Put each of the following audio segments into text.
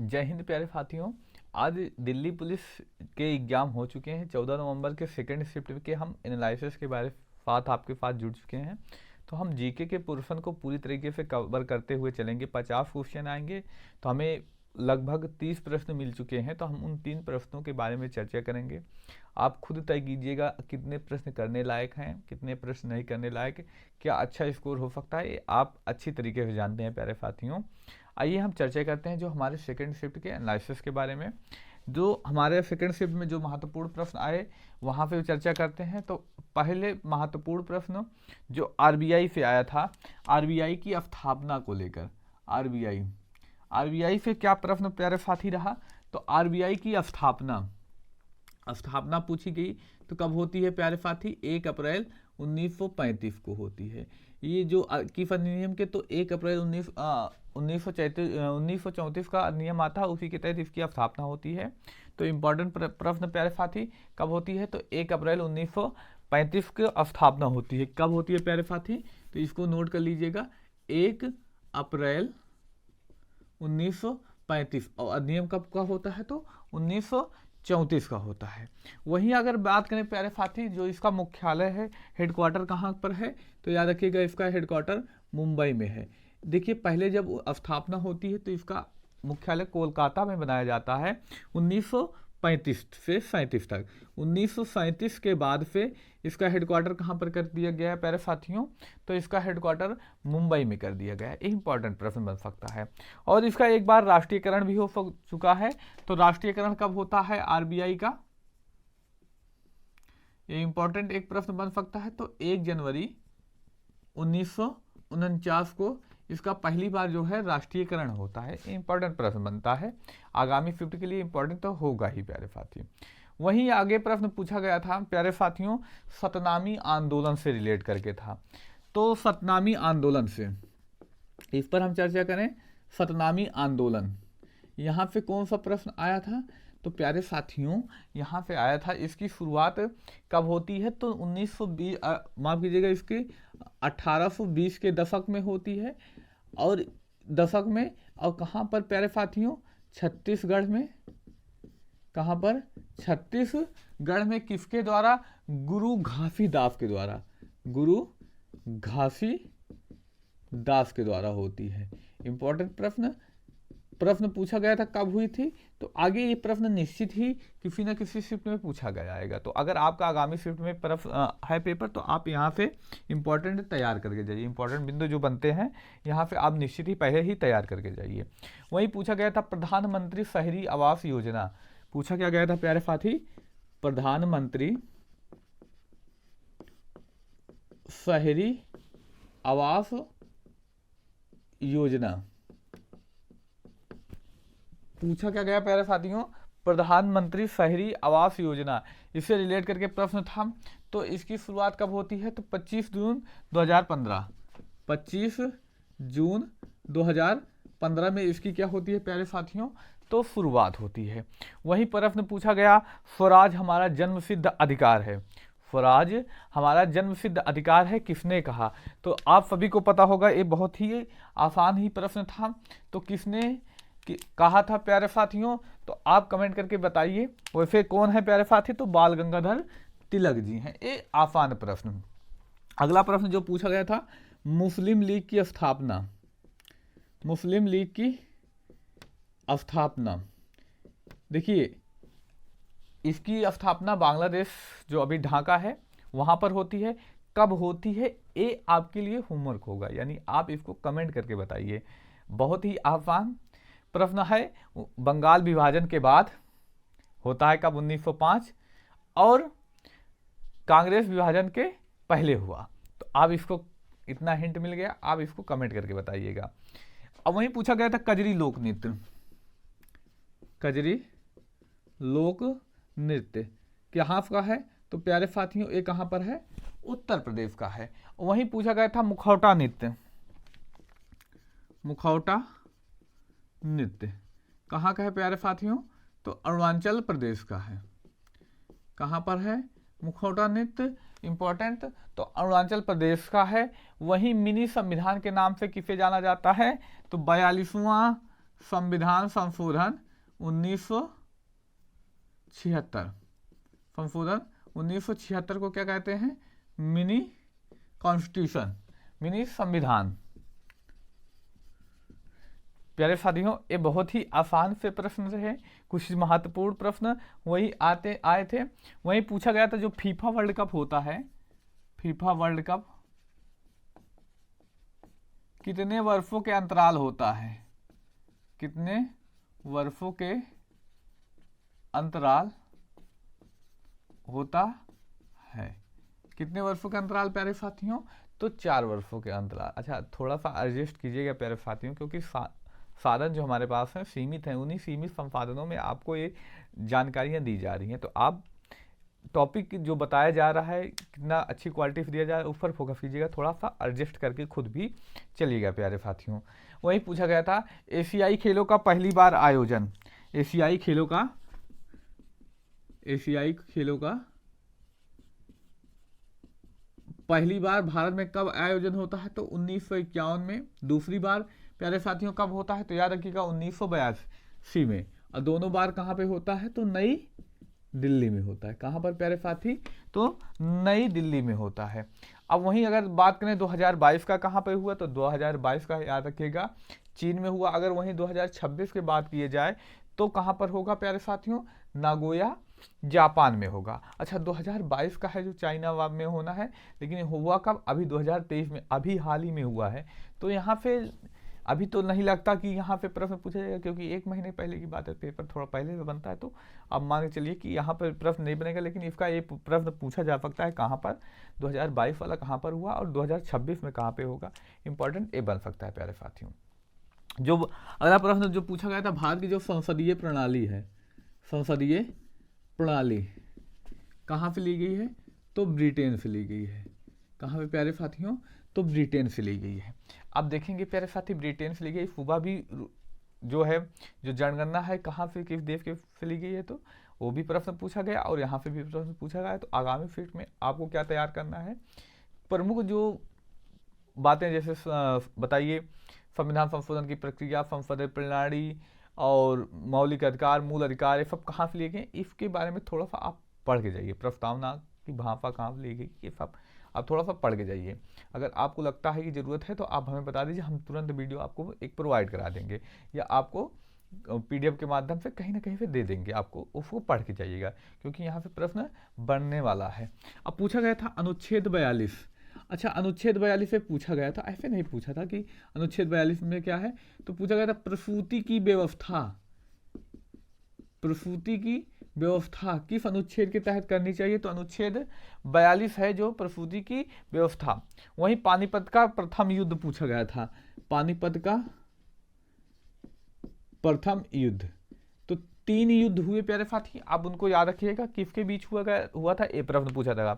जय हिंद प्यारे साथियों। आज दिल्ली पुलिस के एग्जाम हो चुके हैं। 14 नवंबर के सेकंड शिफ्ट के हम एनालिसिस के बारे साथ आपके साथ जुड़ चुके हैं। तो हम जीके के पोर्शन को पूरी तरीके से कवर करते हुए चलेंगे। 50 क्वेश्चन आएंगे, तो हमें लगभग 30 प्रश्न मिल चुके हैं। तो हम उन 3 प्रश्नों के बारे में चर्चा करेंगे। आप खुद तय कीजिएगा कितने प्रश्न करने लायक हैं, कितने प्रश्न नहीं करने लायक, क्या अच्छा स्कोर हो सकता है, ये आप अच्छी तरीके से जानते हैं प्यारे साथियों। आइए हम चर्चा करते हैं जो हमारे सेकंड शिफ्ट के एनालिसिस के बारे में। जो हमारे सेकंड शिफ्ट में जो महत्वपूर्ण प्रश्न आए वहाँ पे चर्चा करते हैं। तो पहले महत्वपूर्ण प्रश्न जो आरबीआई से आया था, आरबीआई की स्थापना को लेकर। आरबीआई से क्या प्रश्न प्यारे साथी रहा? तो आरबीआई की स्थापना पूछी गई तो कब होती है प्यारे साथी? 1 अप्रैल 1935 को होती है। ये जो किस अधिनियम के? तो 1 अप्रैल 1934 का अधिनियम आता है, उसी के तहत इसकी स्थापना होती है। तो इम्पोर्टेंट प्रश्न प्यारे साथी कब होती है? तो 1 अप्रैल 1935 की स्थापना होती है। कब होती है प्यारे साथी? तो इसको नोट कर लीजिएगा, 1 अप्रैल 1935। और अधिनियम कब का होता है? तो 1934 का होता है। वहीं अगर बात करें प्यारे साथी, जो इसका मुख्यालय है, हेडक्वार्टर कहाँ पर है? तो याद रखिएगा इसका हेडक्वार्टर मुंबई में है। देखिए पहले जब स्थापना होती है तो इसका मुख्यालय कोलकाता में बनाया जाता है 1935 से 37 तक। 1937 के बाद से इसका हेडक्वार्टर कहाँ पर कर दिया गया है प्यारे साथियों? तो इसका हेडक्वार्टर मुंबई में कर दिया गया है। इंपॉर्टेंट प्रश्न बन सकता है। और इसका एक बार राष्ट्रीयकरण भी हो चुका है। तो राष्ट्रीयकरण कब होता है आरबीआई का? ये इंपॉर्टेंट एक प्रश्न बन सकता है। तो 1 जनवरी 1949 को इसका पहली बार जो है राष्ट्रीयकरण होता है। इंपॉर्टेंट प्रश्न बनता है, आगामी शिफ्ट के लिए इंपॉर्टेंट तो होगा ही प्यारे साथियों। वहीं आगे प्रश्न पूछा गया था प्यारे साथियों, सतनामी आंदोलन से रिलेट करके था। तो सतनामी आंदोलन से, इस पर हम चर्चा करें। सतनामी आंदोलन, यहाँ पे कौन सा प्रश्न आया था? तो प्यारे साथियों यहाँ पे आया था, इसकी शुरुआत कब होती है? तो 1920, माफ कीजिएगा, इसकी 1820 के दशक में होती है। और दशक में, और कहाँ पर प्यारे साथियों? छत्तीसगढ़ में। कहाँ पर? छत्तीसगढ़ में। किसके द्वारा? गुरु घासीदास के द्वारा। गुरु घासीदास के द्वारा होती है। इंपॉर्टेंट प्रश्न पूछा गया था, कब हुई थी? तो आगे ये प्रश्न निश्चित ही किसी न किसी शिफ्ट में पूछा गया आएगा। तो अगर आपका आगामी शिफ्ट में है पेपर, तो आप यहाँ से इंपॉर्टेंट तैयार करके जाइए। इंपॉर्टेंट बिंदु जो बनते हैं यहाँ से आप निश्चित ही पहले ही तैयार करके जाइए। वहीं पूछा गया था प्रधानमंत्री शहरी आवास योजना। पूछा क्या गया था प्यारे साथी? प्रधानमंत्री शहरी आवास योजना। पूछा क्या गया प्यारे साथियों? प्रधानमंत्री शहरी आवास योजना। इससे रिलेट करके प्रश्न था। तो इसकी शुरुआत कब होती है? तो 25 जून 2015। 25 जून 2015 में इसकी क्या होती है प्यारे साथियों? तो शुरुआत होती है। वही प्रश्न पूछा गया, स्वराज हमारा जन्मसिद्ध अधिकार है। स्वराज हमारा जन्मसिद्ध अधिकार है, किसने कहा? तो आप सभी को पता होगा, ये बहुत ही आसान ही प्रश्न था। तो किसने कहा था प्यारे साथियों? तो आप कमेंट करके बताइए। वैसे कौन है प्यारे साथी? तो बाल गंगाधर तिलक जी हैं। ये आसान प्रश्न। अगला प्रश्न जो पूछा गया था, मुस्लिम लीग की स्थापना। मुस्लिम लीग की स्थापना, देखिए इसकी स्थापना बांग्लादेश जो अभी ढाका है वहां पर होती है। कब होती है? ये आपके लिए होमवर्क होगा, यानी आप इसको कमेंट करके बताइए। बहुत ही आसान प्रश्न है। बंगाल विभाजन के बाद होता है कब? 1905। और कांग्रेस विभाजन के पहले हुआ। तो आप इसको, इतना हिंट मिल गया, आप इसको कमेंट करके बताइएगा। अब वहीं पूछा गया था कजरी लोक नृत्य। कजरी लोक नृत्य कहाँ का है? तो प्यारे साथियों ये कहाँ पर है? उत्तर प्रदेश का है। वहीं पूछा गया था मुखौटा नृत्य। मुखौटा नृत्य कहाँ का है प्यारे साथियों? तो अरुणाचल प्रदेश का है। कहाँ पर है मुखौटा नृत्य? इंपॉर्टेंट, तो अरुणाचल प्रदेश का है। वहीं मिनी संविधान के नाम से किसे जाना जाता है? तो 42वां संविधान संशोधन 1976, संशोधन 1976 को क्या कहते हैं? मिनी कॉन्स्टिट्यूशन, मिनी संविधान। प्यारे साथियों, ये बहुत ही आसान से प्रश्न रहे, कुछ महत्वपूर्ण प्रश्न वही आए थे। वही पूछा गया था जो फीफा वर्ल्ड कप होता है, फीफा वर्ल्ड कप कितने वर्षों के अंतराल होता है? कितने वर्षों के अंतराल होता है? कितने वर्षों के अंतराल प्यारे साथियों? तो 4 वर्षों के अंतराल। अच्छा, थोड़ा सा एडजस्ट कीजिएगा प्यारे साथियों, क्योंकि साधन जो हमारे पास हैं सीमित हैं, उन्हीं सीमित संसाधनों में आपको ये जानकारियां दी जा रही हैं। तो आप टॉपिक जो बताया जा रहा है कितना अच्छी क्वालिटी से दिया जा रहा है उस पर फोकस कीजिएगा, थोड़ा सा एडजस्ट करके खुद भी चलिएगा प्यारे साथियों। वही पूछा गया था एशियाई खेलों का पहली बार आयोजन, एशियाई खेलों का पहली बार भारत में कब आयोजन होता है? तो 1951 में। दूसरी बार प्यारे साथियों कब होता है? तो याद रखिएगा 1982 में। और दोनों बार कहाँ पे होता है? तो नई दिल्ली में होता है। कहाँ पर प्यारे साथी? तो नई दिल्ली में होता है। अब वहीं अगर बात करें 2022 का कहाँ पे हुआ? तो 2022 का याद रखिएगा चीन में हुआ। अगर वहीं 2026 की बात की जाए तो कहाँ पर होगा प्यारे साथियों? नागोया जापान में होगा। अच्छा, 2022 का है जो चाइना में होना है, लेकिन हुआ कब? अभी 2023 में, अभी हाल ही में हुआ है। तो यहाँ पे अभी तो नहीं लगता कि यहाँ पे प्रश्न पूछा जाएगा, क्योंकि 1 महीने पहले की बात है, पेपर थोड़ा पहले से बनता है। तो अब मान के चलिए कि यहाँ पर प्रश्न नहीं बनेगा, लेकिन इसका ये प्रश्न पूछा जा सकता है कहाँ पर 2022 वाला कहाँ पर हुआ और 2026 में कहाँ पे होगा। इंपॉर्टेंट ये बन सकता है प्यारे साथियों। जो अगला प्रश्न जो पूछा गया था, भारत की जो संसदीय प्रणाली है, संसदीय प्रणाली कहाँ से ली गई है? तो ब्रिटेन से ली गई है। कहाँ पे प्यारे साथियों? तो ब्रिटेन से ली गई है। अब देखेंगे प्यारे साथी, ब्रिटेन से ली गई सुबह भी जो है, जो जनगणना है कहाँ से, किस देश के से ली गई है, तो वो भी प्रश्न पूछा गया और यहाँ पे भी प्रश्न पूछा गया। तो आगामी फिट में आपको क्या तैयार करना है? प्रमुख जो बातें जैसे बताइए, संविधान संशोधन की प्रक्रिया, संसदीय प्रणाली और मौलिक अधिकार, मूल अधिकार, ये सब कहाँ से लिए गए, इसके बारे में थोड़ा सा आप पढ़ के जाइए। प्रस्तावना की भाषा कहाँ से ली गई, ये सब आप थोड़ा सा पढ़ के जाइए। अगर आपको लगता है कि ज़रूरत है तो आप हमें बता दीजिए, हम तुरंत वीडियो आपको एक प्रोवाइड करा देंगे, या आपको PDF के माध्यम से कहीं ना कहीं से दे देंगे, आपको उसको पढ़ के जाइएगा, क्योंकि यहाँ पे प्रश्न बनने वाला है। अब पूछा गया था अनुच्छेद 42। अच्छा, अनुच्छेद 42 से पूछा गया था, ऐसे नहीं पूछा था कि अनुच्छेद 42 में क्या है, तो पूछा गया था प्रसूति की व्यवस्था, प्रसूति की व्यवस्था किस अनुच्छेद के तहत करनी चाहिए? तो अनुच्छेद 42 है जो प्रसूति की व्यवस्था। वहीं पानीपत का प्रथम युद्ध पूछा गया था, पानीपत का प्रथम युद्ध। तो 3 युद्ध हुए प्यारे साथी, आप उनको याद रखिएगा, किसके बीच हुआ था, ये प्रश्न पूछा गया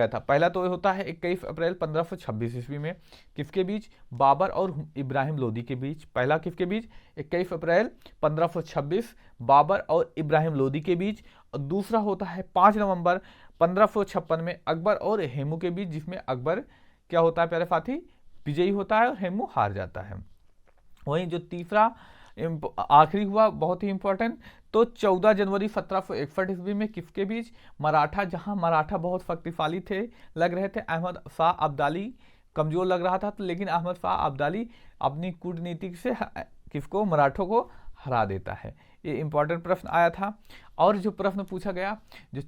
था। पहला तो होता है 21 अप्रैल 1526 ईस्वी में, किसके बीच? बाबर और इब्राहिम लोदी के बीच। पहला किसके बीच? 21 अप्रैल 1526 बाबर और इब्राहिम लोदी के बीच। और दूसरा होता है 5 नवंबर 1556 में अकबर और हेमू के बीच, जिसमें अकबर क्या होता है प्यारे साथी? विजयी होता है और हेमू हार जाता है। वहीं जो तीसरा आखिरी हुआ, बहुत ही इंपॉर्टेंट, तो 14 जनवरी 1761 ईस्वी में किसके बीच? मराठा, जहां मराठा बहुत शक्तिशाली थे, लग रहे थे, अहमद शाह अब्दाली कमजोर लग रहा था, तो लेकिन अहमद शाह अब्दाली अपनी कूटनीति से किसको? मराठों को हरा देता है। ये इंपॉर्टेंट प्रश्न आया था। और जो प्रश्न पूछा गया, जो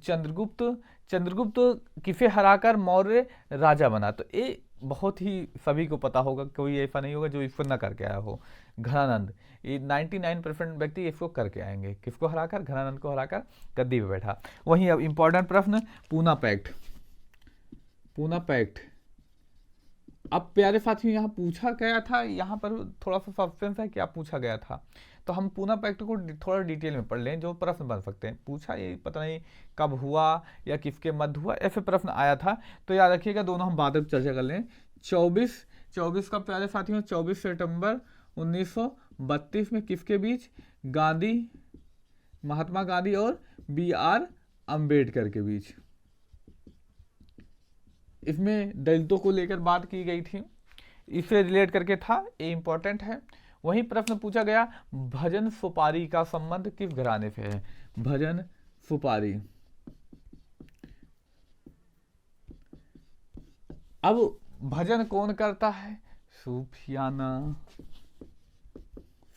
चंद्रगुप्त किसे हराकर मौर्य राजा बना, तो ये बहुत ही सभी को पता होगा, कोई ऐसा नहीं होगा जो इसको न करके आया हो। घनानंद, ये 99% व्यक्ति इसको करके आएंगे, किसको हराकर? घनानंद को हराकर गद्दी पे बैठा। वहीं अब इंपॉर्टेंट प्रश्न, पूना पैक्ट, पूना पैक्ट। अब प्यारे साथियों यहाँ पूछा गया था, यहाँ पर थोड़ा सा सस्पेंस है, क्या पूछा गया था, तो हम पूना पैक्ट को थोड़ा डिटेल में पढ़ लें, जो प्रश्न बन सकते हैं। पूछा ये पता नहीं कब हुआ या किसके मध्य हुआ, ऐसे प्रश्न आया था, तो याद रखिएगा, दोनों हम बाद में चर्चा कर लें। 24 का प्यारे साथियों, 24 सितंबर 1932 में किसके बीच? गांधी, महात्मा गांधी और BR अम्बेडकर के बीच। इसमें दलितों को लेकर बात की गई थी, इससे रिलेट करके था, ये इंपॉर्टेंट है। वहीं प्रश्न पूछा गया भजन सुपारी का संबंध किस घराने से है। भजन सुपारी, अब भजन कौन करता है? सूफियाना,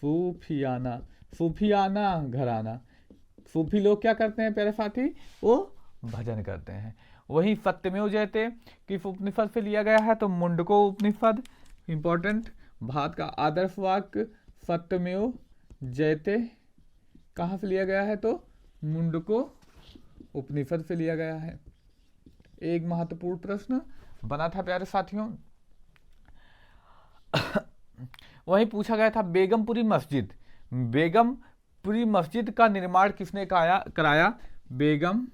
सूफियाना, सूफियाना घराना। सूफी लोग क्या करते हैं प्यारे साथी? वो भजन करते हैं। वही सत्यमेव जयते किस उपनिषद से लिया गया है? तो मुंडको उपनिषद, इंपॉर्टेंट। भारत का आदर्श वाक्य सत्यमेव जयते कहाँ से लिया गया है? तो मुंडको उपनिषद से लिया गया है। एक महत्वपूर्ण प्रश्न बना था प्यारे साथियों। वहीं पूछा गया था बेगमपुरी मस्जिद, बेगमपुरी मस्जिद का निर्माण किसने कराया? बेगमपुरी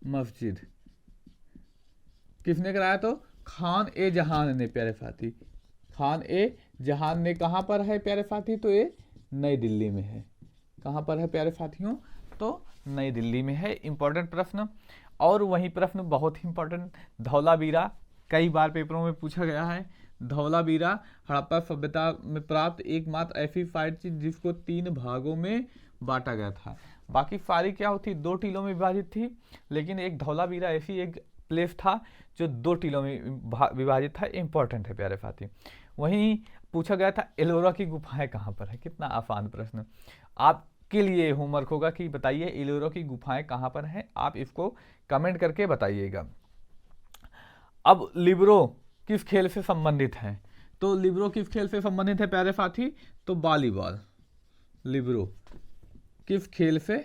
मस्जिद किसने कराया? तो खान ए जहान ने प्यारे साथी, खान ए जहान ने। कहाँ पर है प्यारे साथी? तो ये नई दिल्ली में है। कहाँ पर है प्यारे साथियों? तो नई दिल्ली में है। इंपॉर्टेंट प्रश्न। और वही प्रश्न बहुत ही इंपॉर्टेंट, धौलावीरा कई बार पेपरों में पूछा गया है। धौलावीरा हड़प्पा सभ्यता में प्राप्त एकमात्र ऐसी साइट थी जिसको 3 भागों में बांटा गया था। बाकी सारी क्या होती? 2 टीलों में विभाजित थी, लेकिन एक धौलावीरा ऐसी एक प्लेस था जो 2 टीलों में विभाजित था। इंपॉर्टेंट है प्यारे साथी। वहीं पूछा गया था एलोरा की गुफाएं कहाँ पर है। कितना आसान प्रश्न। आपके लिए होमवर्क होगा कि बताइए एलोरा की गुफाएं कहाँ पर हैं। आप इसको कमेंट करके बताइएगा। अब लिब्रो किस खेल से संबंधित है? तो लिब्रो किस खेल से संबंधित है प्यारे साथी? तो वॉलीबॉल। लिब्रो किस खेल से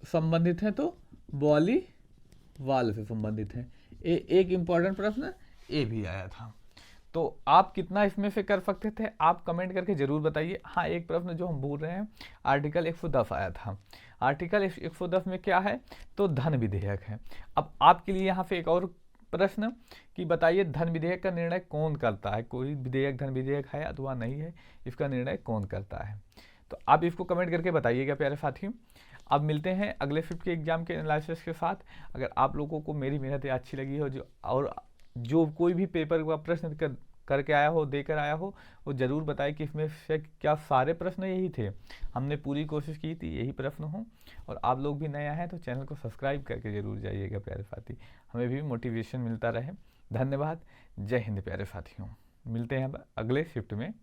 संबंधित है? तो वॉलीबॉल से संबंधित है। एक इंपॉर्टेंट प्रश्न ये भी आया था। तो आप कितना इसमें से कर सकते थे? आप कमेंट करके जरूर बताइए। हाँ, एक प्रश्न जो हम भूल रहे हैं, आर्टिकल 110 आया था। आर्टिकल 110 में क्या है? तो धन विधेयक है। अब आपके लिए यहाँ से एक और प्रश्न कि बताइए धन विधेयक का निर्णय कौन करता है? कोई विधेयक धन विधेयक है अथवा नहीं है, इसका निर्णय कौन करता है? तो आप इसको कमेंट करके बताइएगा प्यारे साथी। अब मिलते हैं अगले शिफ्ट के एग्जाम के एनालिसिस के साथ। अगर आप लोगों को मेरी मेहनत अच्छी लगी हो जो कोई भी पेपर का प्रश्न करके आया हो, देकर आया हो, वो ज़रूर बताए कि इसमें से क्या सारे प्रश्न यही थे। हमने पूरी कोशिश की थी यही प्रश्न हो। और आप लोग भी नए आए हैं तो चैनल को सब्सक्राइब करके ज़रूर जाइएगा प्यारे साथी, हमें भी मोटिवेशन मिलता रहे। धन्यवाद। जय हिंद प्यारे साथियों। मिलते हैं अब अगले शिफ्ट में।